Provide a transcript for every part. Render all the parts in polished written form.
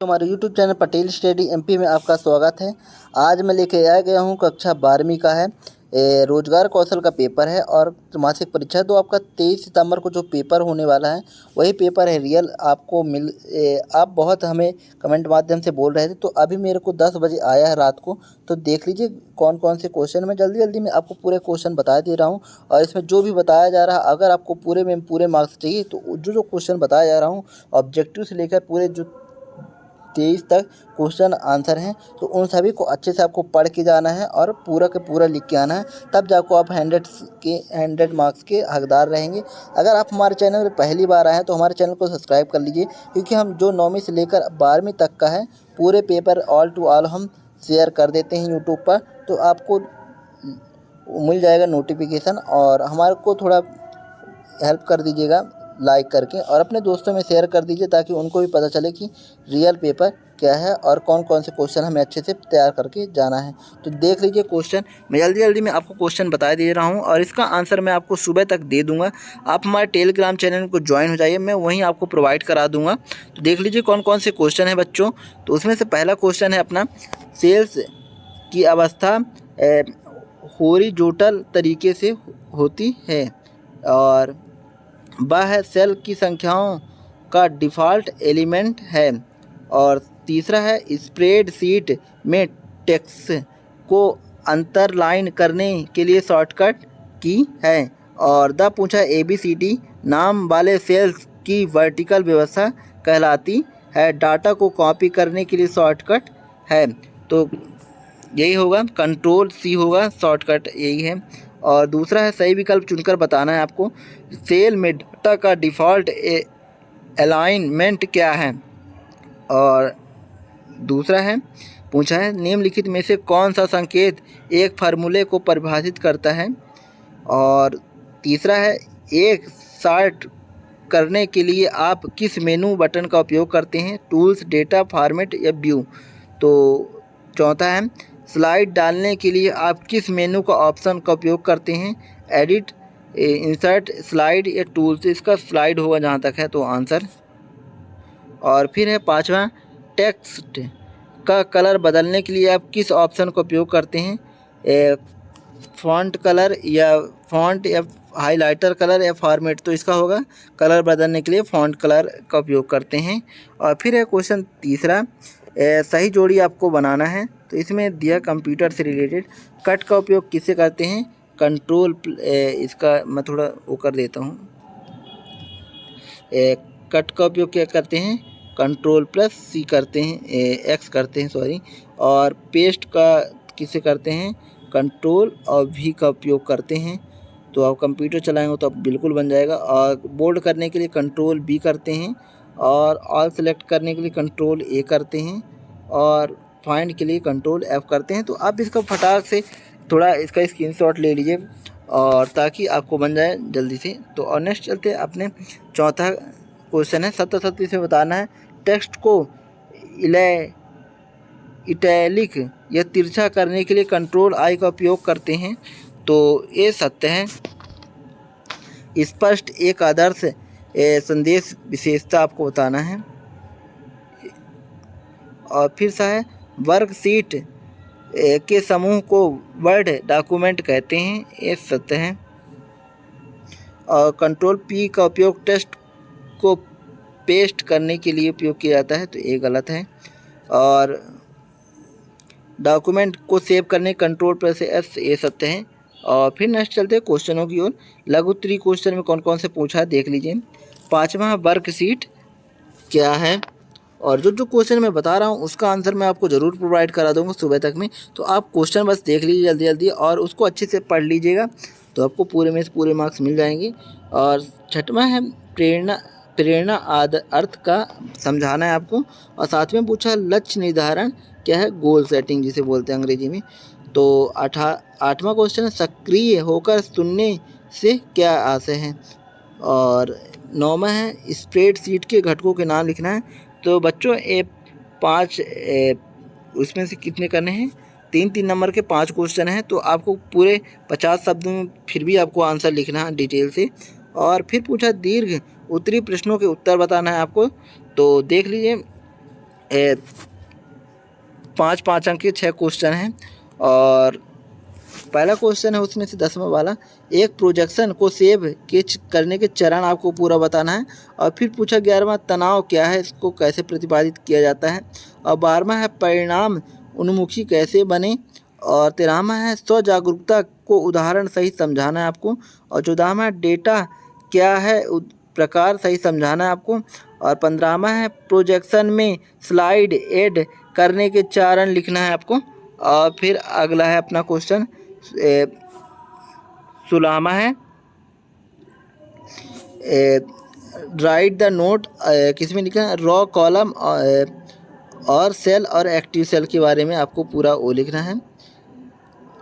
हमारे YouTube channel Patel study MP में आपका स्वागत है। आज मैं लेके आ गया हूँ कक्षा 12वीं का है रोजगार कौशल का पेपर है और त्रैमासिक परीक्षा। तो आपका 23 सितंबर को जो पेपर होने वाला है वही पेपर है रियल। आपको आप बहुत हमें कमेंट माध्यम से बोल रहे थे, तो अभी मेरे को 10 बजे आया है रात को। तो देख लीजिए कौन कौन से क्वेश्चन, मैं जल्दी जल्दी में आपको पूरे क्वेश्चन बता दे रहा हूँ। और इसमें जो भी बताया जा रहा है, अगर आपको पूरे में पूरे मार्क्स चाहिए तो जो क्वेश्चन बताया जा रहा हूँ ऑब्जेक्टिव से लेकर पूरे जो 23 तक क्वेश्चन आंसर हैं, तो उन सभी को अच्छे से आपको पढ़ के जाना है और पूरा के पूरा लिख के आना है। तब जाकर आप 100 मार्क्स के हकदार रहेंगे। अगर आप हमारे चैनल पर पहली बार आए हैं तो हमारे चैनल को सब्सक्राइब कर लीजिए, क्योंकि हम जो 9वीं से लेकर 12वीं तक का है पूरे पेपर ऑल टू ऑल हम शेयर कर देते हैं यूट्यूब पर। तो आपको मिल जाएगा नोटिफिकेशन, और हमारे को थोड़ा हेल्प कर दीजिएगा लाइक करके, और अपने दोस्तों में शेयर कर दीजिए ताकि उनको भी पता चले कि रियल पेपर क्या है और कौन कौन से क्वेश्चन हमें अच्छे से तैयार करके जाना है। तो देख लीजिए क्वेश्चन, मैं जल्दी जल्दी में आपको क्वेश्चन बता दे रहा हूं और इसका आंसर मैं आपको सुबह तक दे दूंगा। आप हमारे टेलीग्राम चैनल को ज्वाइन हो जाइए, मैं वहीं आपको प्रोवाइड करा दूंगा। तो देख लीजिए कौन कौन से क्वेश्चन है बच्चों। तो उसमें से पहला क्वेश्चन है अपना, सेल्स की अवस्था हॉरिजॉन्टल तरीके से होती है, और वह सेल की संख्याओं का डिफ़ॉल्ट एलिमेंट है। और तीसरा है, स्प्रेडशीट में टेक्स्ट को अंतरलाइन करने के लिए शॉर्टकट की है। और द पूछा ABCD नाम वाले सेल्स की वर्टिकल व्यवस्था कहलाती है, डाटा को कॉपी करने के लिए शॉर्टकट है। तो यही होगा, कंट्रोल C होगा, शॉर्टकट यही है। और दूसरा है, सही विकल्प चुनकर बताना है आपको, सेल में डाटा का डिफ़ॉल्ट अलाइनमेंट क्या है। और दूसरा है, पूछा है, निम्नलिखित में से कौन सा संकेत एक फार्मूले को परिभाषित करता है। और तीसरा है, एक शार्ट करने के लिए आप किस मेनू बटन का उपयोग करते हैं, टूल्स, डेटा, फॉर्मेट या व्यू। तो चौथा है, स्लाइड डालने के लिए आप किस मेनू का ऑप्शन का उपयोग करते हैं, एडिट, इंसर्ट, स्लाइड या टूल्स। इसका स्लाइड होगा जहाँ तक है तो आंसर। और फिर है पांचवा, टेक्स्ट का कलर बदलने के लिए आप किस ऑप्शन का उपयोग करते हैं, फॉन्ट कलर या फॉन्ट या हाइलाइटर कलर या फॉर्मेट। तो इसका होगा कलर बदलने के लिए फॉन्ट कलर का उपयोग करते हैं। और फिर है क्वेश्चन तीसरा, सही जोड़ी आपको बनाना है। तो इसमें दिया कंप्यूटर से रिलेटेड, कट का उपयोग किससे करते हैं, कंट्रोल, इसका मैं थोड़ा वो कर देता हूँ, कट का उपयोग क्या करते हैं, Ctrl+C करते हैं, X करते हैं सॉरी। और पेस्ट का किसे करते हैं, कंट्रोल और V का उपयोग करते हैं। तो आप कंप्यूटर चलाएंगे तो आप बिल्कुल बन जाएगा। और बोल्ड करने के लिए Ctrl+B करते हैं, और ऑल सेलेक्ट करने के लिए Ctrl+A करते हैं, और फाइंड के लिए Ctrl+F करते हैं। तो आप इसका फटाक से थोड़ा इसका स्क्रीनशॉट ले लीजिए, और ताकि आपको बन जाए जल्दी से। तो और नेक्स्ट चलते हैं अपने चौथा क्वेश्चन है, 70 से बताना है, टेक्स्ट को इटैलिक या तिरछा करने के लिए Ctrl+I का उपयोग करते हैं। तो ये सत्य है। स्पष्ट एक आदर्श संदेश विशेषता आपको बताना है। और फिर सा है, वर्कशीट के समूह को वर्ड डॉक्यूमेंट कहते हैं, ये सत्य है। और Ctrl+P का उपयोग टेक्स्ट को पेस्ट करने के लिए उपयोग किया जाता है, तो ये गलत है। और डॉक्यूमेंट को सेव करने Ctrl+S, ये सत्य है। और फिर नेक्स्ट चलते हैं क्वेश्चनों की ओर। लघु उत्तरीय क्वेश्चन में कौन कौन से पूछा है देख लीजिए। पांचवा, वर्कशीट क्या है। और जो क्वेश्चन मैं बता रहा हूँ उसका आंसर मैं आपको ज़रूर प्रोवाइड करा दूँगा सुबह तक में। तो आप क्वेश्चन बस देख लीजिए जल्दी जल्दी और उसको अच्छे से पढ़ लीजिएगा, तो आपको पूरे में से पूरे मार्क्स मिल जाएंगे। और छठवां है, प्रेरणा अर्थ का समझाना है आपको। और सातवें पूछा, लक्ष्य निर्धारण क्या है, गोल सेटिंग जिसे बोलते हैं अंग्रेजी में। तो आठवां क्वेश्चन है, सक्रिय होकर सुनने से क्या आशय है। और नौवां है, स्प्रेडशीट के घटकों के नाम लिखना है। तो बच्चों ये 5 उसमें से कितने करने हैं, 3-3 नंबर के 5 क्वेश्चन हैं। तो आपको पूरे 50 शब्दों में फिर भी आपको आंसर लिखना है डिटेल से। और फिर पूछा, दीर्घ उत्तरी प्रश्नों के उत्तर बताना है आपको। तो देख लीजिए 5 5 अंक के 6 क्वेश्चन हैं। और पहला क्वेश्चन है उसमें से 10वां वाला, एक प्रोजेक्शन को सेव के करने के चरण आपको पूरा बताना है। और फिर पूछा 11वां, तनाव क्या है, इसको कैसे प्रतिपादित किया जाता है। और 12वां है, परिणाम उन्मुखी कैसे बने। और 13वां है, स्व जागरूकता को उदाहरण सहित समझाना है आपको। और 14वां है, डेटा क्या है प्रकार सही समझाना है आपको। और 15वां है, प्रोजेक्शन में स्लाइड ऐड करने के चरण लिखना है आपको। और फिर अगला है अपना क्वेश्चन 16वां है, राइट द नोट, किसमें लिखा है, रॉ कॉलम और सेल और एक्टिव सेल के बारे में आपको पूरा वो लिखना है।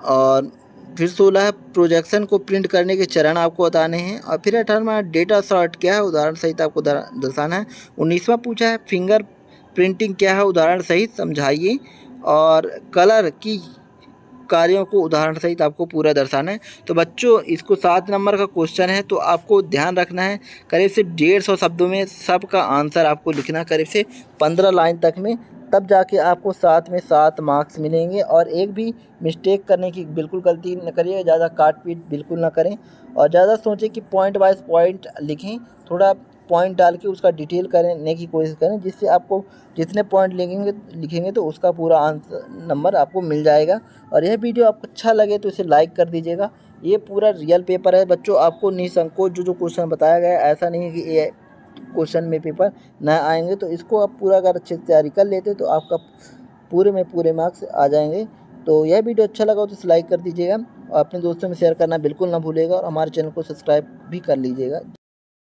और फिर 16 है, प्रोजेक्शन को प्रिंट करने के चरण आपको बताने हैं। और फिर 18वां, डेटा सॉर्ट क्या है, उदाहरण सहित आपको दर्शाना है। 19वां पूछा है, फिंगर प्रिंटिंग क्या है, उदाहरण सहित समझाइए। और कलर की कार्यों को उदाहरण सहित आपको पूरा दर्शाना है। तो बच्चों इसको 7 नंबर का क्वेश्चन है, तो आपको ध्यान रखना है करीब से 150 शब्दों में सबका आंसर आपको लिखना, करीब से 15 लाइन तक में, तब जाके आपको 7 में 7 मार्क्स मिलेंगे। और एक भी मिस्टेक करने की बिल्कुल गलती न करिए, ज़्यादा काट पीट बिल्कुल ना करें। और ज़्यादा सोचें कि पॉइंट वाइज पॉइंट लिखें, थोड़ा पॉइंट डाल के उसका डिटेल करने की कोशिश करें, जिससे आपको जितने पॉइंट लिखेंगे तो उसका पूरा आंसर नंबर आपको मिल जाएगा। और यह वीडियो आपको अच्छा लगे तो इसे लाइक कर दीजिएगा। ये पूरा रियल पेपर है बच्चों, आपको निसंकोच जो क्वेश्चन बताया गया है, ऐसा नहीं है कि ये क्वेश्चन में पेपर ना आएंगे। तो इसको आप पूरा अगर अच्छे से तैयारी कर लेते तो आपका पूरे में पूरे मार्क्स आ जाएंगे। तो यह वीडियो अच्छा लगा हो तो इसे लाइक कर दीजिएगा और अपने दोस्तों में शेयर करना बिल्कुल ना भूलिएगा। और हमारे चैनल को सब्सक्राइब भी कर लीजिएगा।